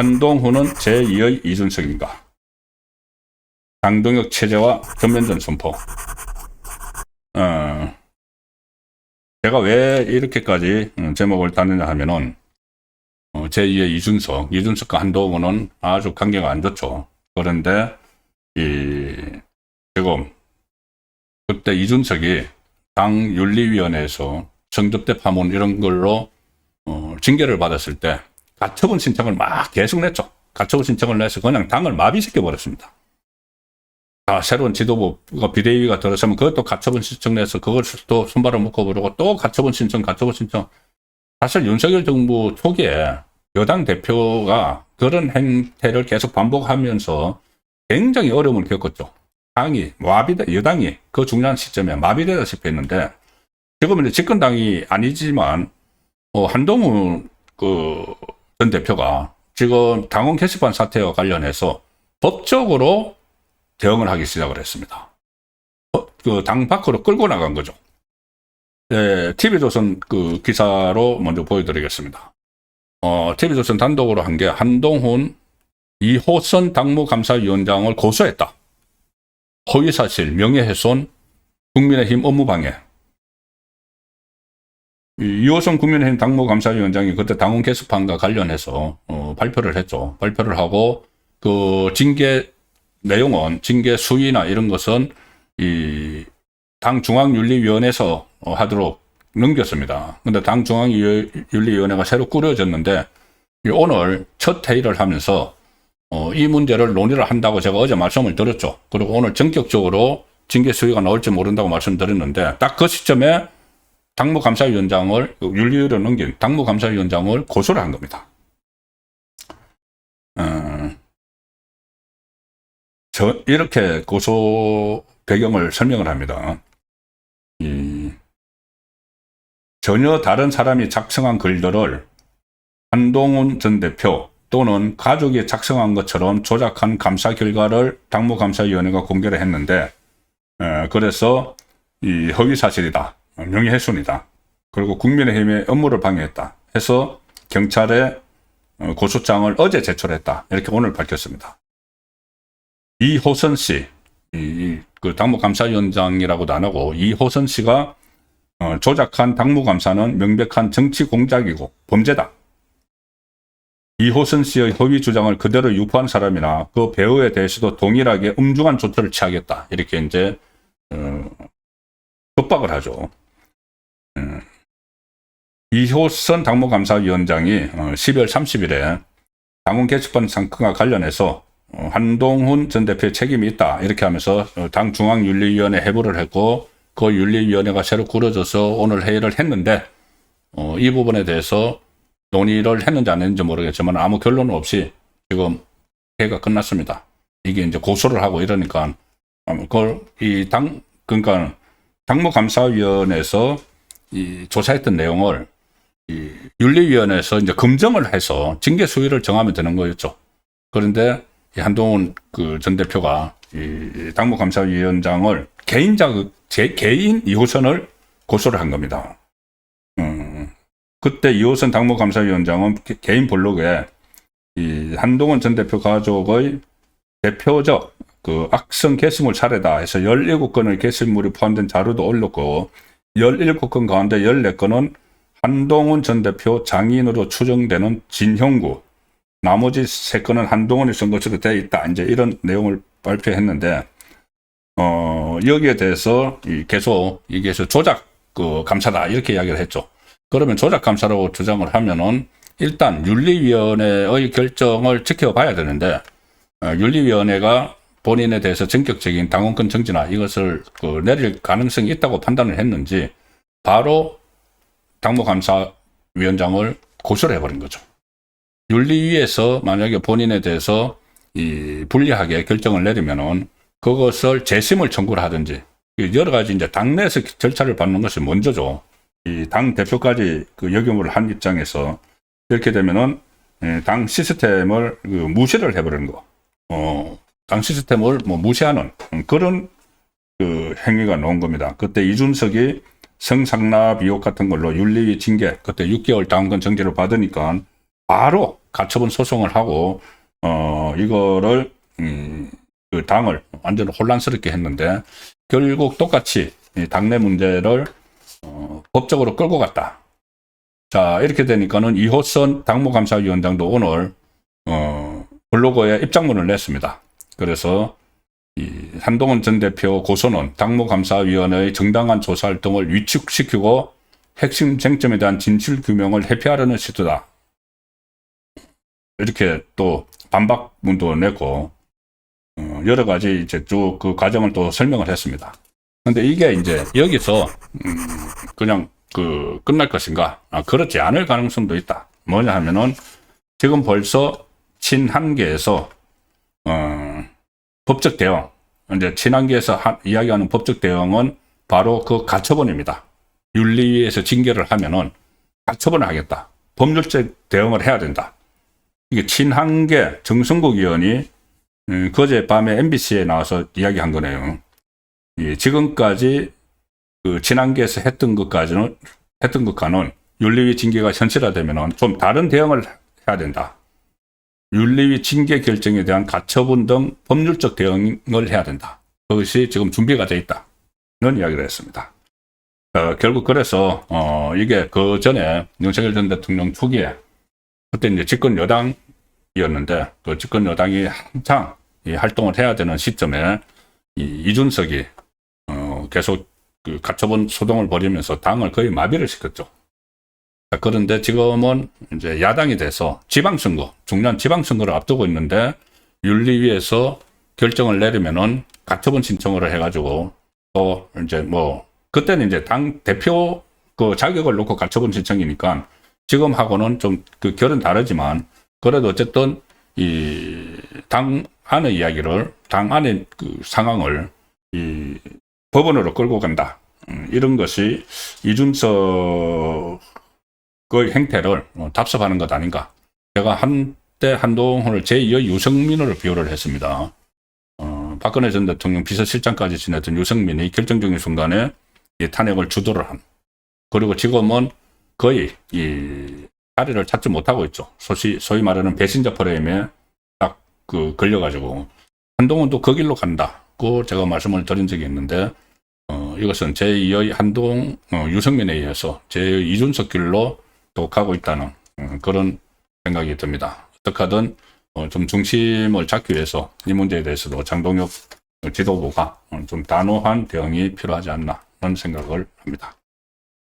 한동훈은 제2의 이준석인가? 장동혁 체제와 전면전 선포. 제가 왜 이렇게까지 제목을 다느냐 하면은, 제2의 이준석과 한동훈은 아주 관계가 안 좋죠. 그런데, 지금, 그때 이준석이 당윤리위원회에서 성접대 파문 이런 걸로, 징계를 받았을 때, 가처분 신청을 막 계속 냈죠. 가처분 신청을 내서 그냥 당을 마비시켜버렸습니다. 새로운 지도부가 비대위가 들어서면 그것도 가처분 신청 내서 그걸 또 손발을 묶어버리고 또 가처분 신청. 사실 윤석열 정부 초기에 여당 대표가 그런 행태를 계속 반복하면서 굉장히 어려움을 겪었죠. 여당이 그 중요한 시점에 마비되다시피 했는데, 지금은 이제 집권당이 아니지만, 한동훈 전 대표가 지금 당원 게시판 사태와 관련해서 법적으로 대응을 하기 시작을 했습니다. 당 밖으로 끌고 나간 거죠. 네, TV조선 기사로 먼저 보여드리겠습니다. TV조선 단독으로 한 게 한동훈 이호선 당무감사위원장을 고소했다. 허위사실, 명예훼손, 국민의힘 업무방해. 이호선 국민의힘 당무감사위원장이 그때 당원 게시판과 관련해서 발표를 했죠. 발표를 하고 징계 내용은 징계 수위나 이런 것은 이 당 중앙윤리위원회에서 하도록 넘겼습니다. 근데 당 중앙윤리위원회가 새로 꾸려졌는데 오늘 첫 회의를 하면서 이 문제를 논의를 한다고 제가 어제 말씀을 드렸죠. 그리고 오늘 전격적으로 징계 수위가 나올지 모른다고 말씀드렸는데 딱 그 시점에 윤리위로 넘긴 당무감사위원장을 고소를 한 겁니다. 이렇게 고소 배경을 설명을 합니다. 전혀 다른 사람이 작성한 글들을 한동훈 전 대표 또는 가족이 작성한 것처럼 조작한 감사 결과를 당무감사위원회가 공개를 했는데, 그래서 이 허위사실이다, 명예훼손이다, 그리고 국민의힘의 업무를 방해했다 해서 경찰에 고소장을 어제 제출했다, 이렇게 오늘 밝혔습니다. 이호선 씨, 당무감사위원장이라고도 안 하고 이호선 씨가 조작한 당무감사는 명백한 정치 공작이고 범죄다. 이호선 씨의 허위 주장을 그대로 유포한 사람이나 그 배우에 대해서도 동일하게 엄중한 조처를 취하겠다. 이렇게 이제 협박을 하죠. 이호선 당무감사위원장이 12월 30일에 당원 게시판 사건과 관련해서 한동훈 전 대표의 책임이 있다, 이렇게 하면서 당 중앙윤리위원회 해부를 했고, 그 윤리위원회가 새로 꾸려져서 오늘 회의를 했는데, 이 부분에 대해서 논의를 했는지 안 했는지 모르겠지만 아무 결론 없이 지금 회의가 끝났습니다. 이게 이제 고소를 하고 이러니까 그러니까 당무감사위원회에서 조사했던 내용을 윤리위원회에서 이제 검증을 해서 징계 수위를 정하면 되는 거였죠. 그런데 한동훈 전 대표가 당무감사위원장을 개인 이호선을 고소를 한 겁니다. 그때 이호선 당무감사위원장은 개인 블로그에 한동훈 전 대표 가족의 대표적 악성 게시물 사례다 해서 17건의 게시물이 포함된 자료도 올렸고, 17건 가운데 14건은 한동훈 전 대표 장인으로 추정되는 진형구, 나머지 3건은 한동훈이 쓴 것으로 되어 있다, 이제 이런 내용을 발표했는데, 여기에 대해서 계속 이게 조작 감사다, 이렇게 이야기를 했죠. 그러면 조작 감사라고 주장을 하면은 일단 윤리위원회의 결정을 지켜봐야 되는데, 윤리위원회가 본인에 대해서 전격적인 당원권 정지나 이것을 내릴 가능성이 있다고 판단을 했는지 바로 당무감사위원장을 고소를 해버린 거죠. 윤리위에서 만약에 본인에 대해서 불리하게 결정을 내리면은 그것을 재심을 청구를 하든지, 여러 가지 이제 당내에서 절차를 밟는 것이 먼저죠. 당 대표까지 역임을 한 입장에서 이렇게 되면은 당 시스템을 무시를 해버리는 거, 당 시스템을 무시하는 그런 행위가 나온 겁니다. 그때 이준석이 성상납 의혹 같은 걸로 윤리위 징계, 그때 6개월 당원권 정지를 받으니까 바로 가처분 소송을 하고 이거를 그 당을 완전 혼란스럽게 했는데 결국 똑같이 이 당내 문제를 법적으로 끌고 갔다. 자, 이렇게 되니까는 이호선 당무감사위원장도 오늘 블로그에 입장문을 냈습니다. 그래서 이 한동훈 전 대표 고소는 당무감사위원회의 정당한 조사 활동을 위축시키고 핵심 쟁점에 대한 진실 규명을 회피하려는 시도다. 이렇게 또 반박문도 내고 여러 가지 이제 쭉 그 과정을 또 설명을 했습니다. 근데 이게 이제 여기서 그냥 끝날 것인가? 그렇지 않을 가능성도 있다. 뭐냐 하면은 지금 벌써 친한계에서 법적 대응, 이제 친한계에서 이야기하는 법적 대응은 바로 그 가처분입니다. 윤리위에서 징계를 하면은 가처분을 하겠다. 법률적 대응을 해야 된다. 이게 친한계 정성국 의원이 그제 밤에 MBC에 나와서 이야기한 거네요. 지금까지 그 친한계에서 했던 것과는 윤리위 징계가 현실화되면은 좀 다른 대응을 해야 된다. 윤리위 징계 결정에 대한 가처분 등 법률적 대응을 해야 된다. 그것이 지금 준비가 돼 있다. 이런 이야기를 했습니다. 결국 그래서 이게 그 전에 윤석열 전 대통령 초기에 그때 이제 집권 여당이었는데 그 집권 여당이 한창 이 활동을 해야 되는 시점에 이준석이 계속 그 가처분 소동을 벌이면서 당을 거의 마비를 시켰죠. 그런데 지금은 이제 야당이 돼서 지방선거, 중요한 지방선거를 앞두고 있는데 윤리위에서 결정을 내리면은 가처분 신청을 해가지고 또 이제 뭐 그때는 이제 당 대표 그 자격을 놓고 가처분 신청이니까 지금하고는 좀 그 결은 다르지만 그래도 어쨌든 이 당 안의 이야기를 당 안의 그 상황을 이 법원으로 끌고 간다. 이런 것이 이준석의 행태를 답습하는 것 아닌가. 제가 한때 한동훈을 제2의 유승민으로 비유를 했습니다. 박근혜 전 대통령 비서실장까지 지냈던 유승민이 결정적인 순간에 이 탄핵을 주도를 한. 그리고 지금은 거의 이 자리를 찾지 못하고 있죠. 소위 말하는 배신자 프레임에 딱 걸려가지고 한동훈도 그 길로 간다고 제가 말씀을 드린 적이 있는데 이것은 제2의 유승민에 의해서 제2의 이준석 길로 또 가고 있다는 그런 생각이 듭니다. 어떻게든 좀 중심을 잡기 위해서 이 문제에 대해서도 장동혁 지도부가 좀 단호한 대응이 필요하지 않나 그런 생각을 합니다.